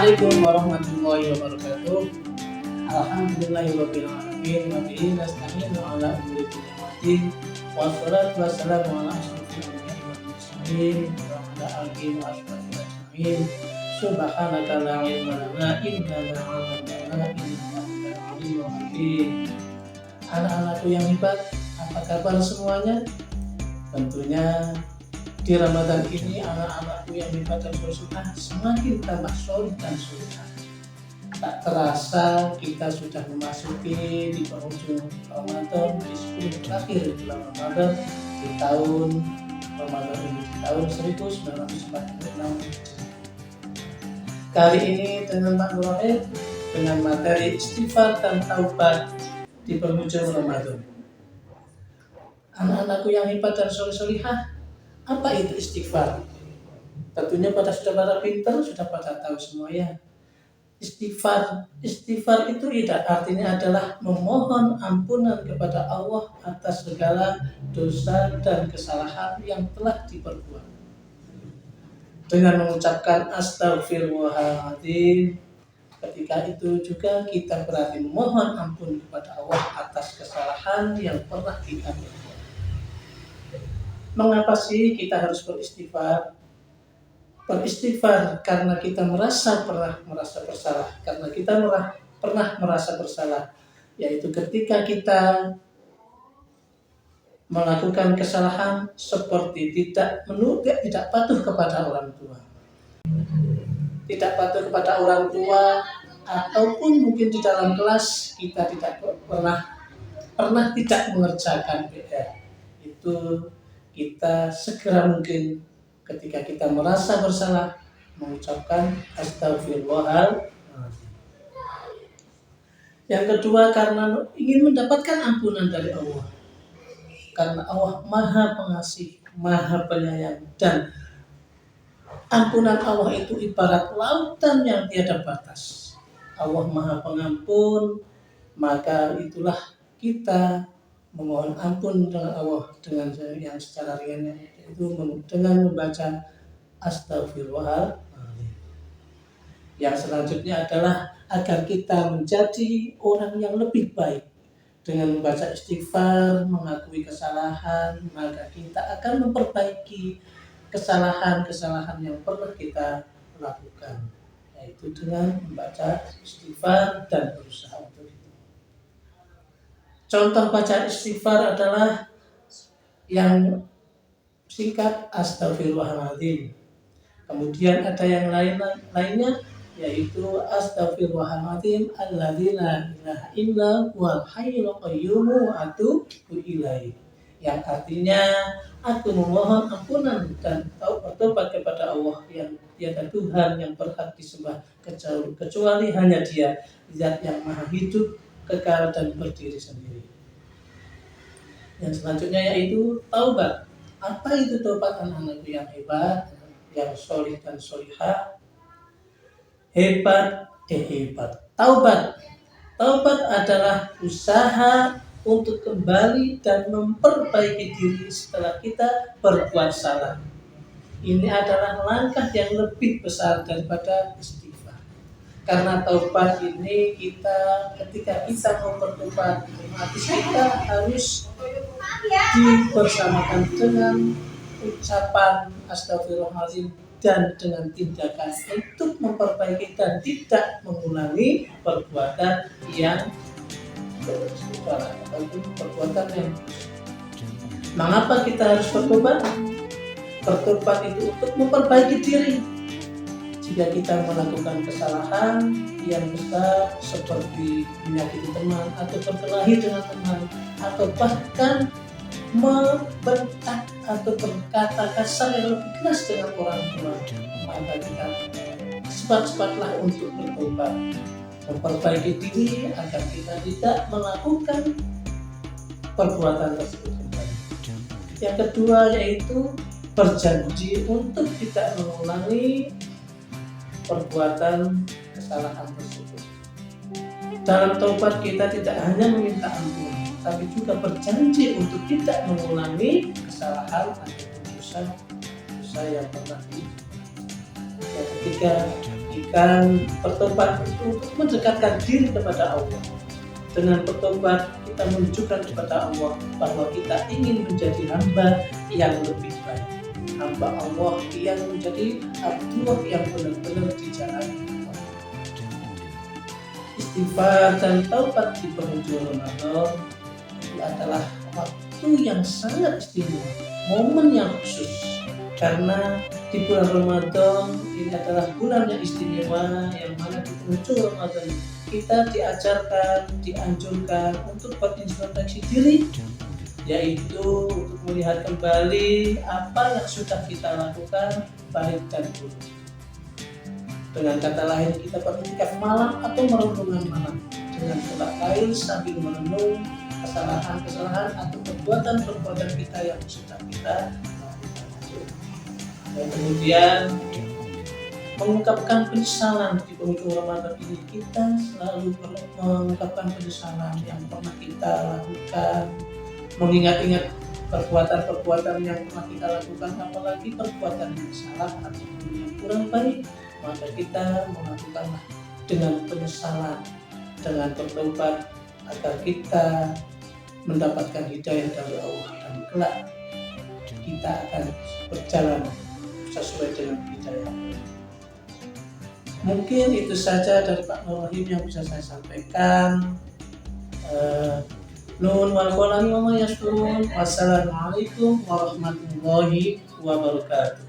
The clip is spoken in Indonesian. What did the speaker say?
Assalamualaikum warahmatullahi wabarakatuh. Alhamdulillahirabbil alamin wa bihi nasta'inu ala umuri dunya waddin. Wassalatu wassalamu ala asyrofil anbiya'i wal mursalin wa ala alihi wa ashabihi ajmain. Subhanaka la ilma lana illa ma 'allamtana innaka antal alimul hakim. Anak-anakku yang hebat, apa kabar semuanya? Tentunya di Ramadan ini anak-anakku yang hebat dan solihah semakin tambah solih dan solihah. Tak terasa kita sudah memasuki di penghujung Ramadan, di 10 terakhir bulan Ramadan di tahun Ramadan ini, di tahun 1946. Kali ini dengan Pak Nurul dengan materi istighfar dan taubat di penghujung Ramadan. Anak-anakku yang hebat dan solihah, apa itu istighfar? Tentunya pada sudah pada pintar, sudah pada tahu semua ya. Istighfar itu artinya adalah memohon ampunan kepada Allah atas segala dosa dan kesalahan yang telah diperbuat. Dengan mengucapkan astagfirullahaladzim, ketika itu juga kita berarti memohon ampun kepada Allah atas kesalahan yang pernah kita perbuat. Mengapa sih kita harus beristighfar? Beristighfar karena kita pernah merasa bersalah. Karena kita pernah merasa bersalah, yaitu ketika kita melakukan kesalahan seperti tidak patuh kepada orang tua. Tidak patuh kepada orang tua, ataupun mungkin di dalam kelas kita tidak pernah tidak mengerjakan PR. Itu kita segera mungkin ketika kita merasa bersalah mengucapkan astagfirullahaladzim. Yang kedua, karena ingin mendapatkan ampunan dari Allah. Karena Allah Maha Pengasih, Maha Penyayang, dan ampunan Allah itu ibarat lautan yang tiada batas. Allah Maha Pengampun, maka itulah kita memohon ampun dengan Allah dengan yang secara ringan, yaitu dengan membaca astagfirullahaladzim. Yang selanjutnya adalah agar kita menjadi orang yang lebih baik. Dengan membaca istighfar, mengakui kesalahan, maka kita akan memperbaiki kesalahan-kesalahan yang pernah kita lakukan, yaitu dengan membaca istighfar dan berusaha untuk itu. Contoh baca istighfar adalah yang singkat astagfirullahaladzim. Kemudian ada yang lainnya, yaitu astagfirullahaladzim alladzi la ilaha illa huwal hayyul qayyum wa atubu ilaihi. Yang artinya aku memohon ampunan dan taubat kepada Allah yang tiada Tuhan yang berhak disembah kecuali hanya Dia, Zat yang maha hidup, kekal dan berdiri sendiri. Yang selanjutnya yaitu taubat. Apa itu taubat, anak-anakku yang hebat, yang solih dan solihah? Hebat. Taubat adalah usaha untuk kembali dan memperbaiki diri setelah kita berbuat salah. Ini adalah langkah yang lebih besar daripada istighfar. Karena taubat ini ketika kita mau bertobat, otomatis kita harus dibersamakan dengan ucapan astagfirullahaladzim dan dengan tindakan untuk memperbaiki dan tidak mengulangi perbuatan yang salah ataupun perbuatan yang. Mengapa kita harus bertobat? Bertobat itu untuk memperbaiki diri. Jika kita melakukan kesalahan yang besar seperti menyakiti teman atau berkelahi dengan teman atau bahkan membentak atau berkata kasar yang lebih keras dengan orang tua, maka kita cepat-cepatlah untuk bertobat, memperbaiki diri agar kita tidak melakukan perbuatan tersebut kembali. Yang kedua yaitu berjanji untuk tidak mengulangi perbuatan kesalahan tersebut. Dalam taubat kita tidak hanya meminta ampun, tapi juga berjanji untuk tidak mengulangi kesalahan atau dosa yang pernah dilakukan. Yang ketiga, Ikan bertobat itu untuk mendekatkan diri kepada Allah. Dengan bertobat kita menunjukkan kepada Allah bahwa kita ingin menjadi hamba yang lebih baik, hamba Allah yang menjadi Abdullah yang benar-benar dijalani. Istighfar dan taubat di penghujung Ramadan itu adalah waktu yang sangat istimewa, momen yang khusus, karena di bulan Ramadan ini adalah bulan yang istimewa, yang mana di penghujung Ramadan kita diajarkan, dianjurkan untuk berintrospeksi diri, yaitu untuk melihat kembali apa yang sudah kita lakukan baik dan buruk. Dengan kata lain, kita beriktikaf malam atau merenungkan malam dengan sholat lail sambil merenung kesalahan-kesalahan atau perbuatan-perbuatan kita yang sudah kita lakukan. Dan kemudian mengungkapkan penyesalan di penghujung Ramadan ini, kita selalu mengungkapkan penyesalan yang pernah kita lakukan, mengingat-ingat perbuatan-perbuatan yang pernah kita lakukan, apalagi perbuatan yang salah atau yang kurang baik, maka kita melakukanlah dengan penyesalan, dengan bertobat, agar kita mendapatkan hidayah dari Allah dan kelak kita akan berjalan sesuai dengan hidayah. Mungkin itu saja dari Pak Nur Rahim yang bisa saya sampaikan. Nun wal qalami wa ma yasturun. Wassalamualaikum warahmatullahi wabarakatuh.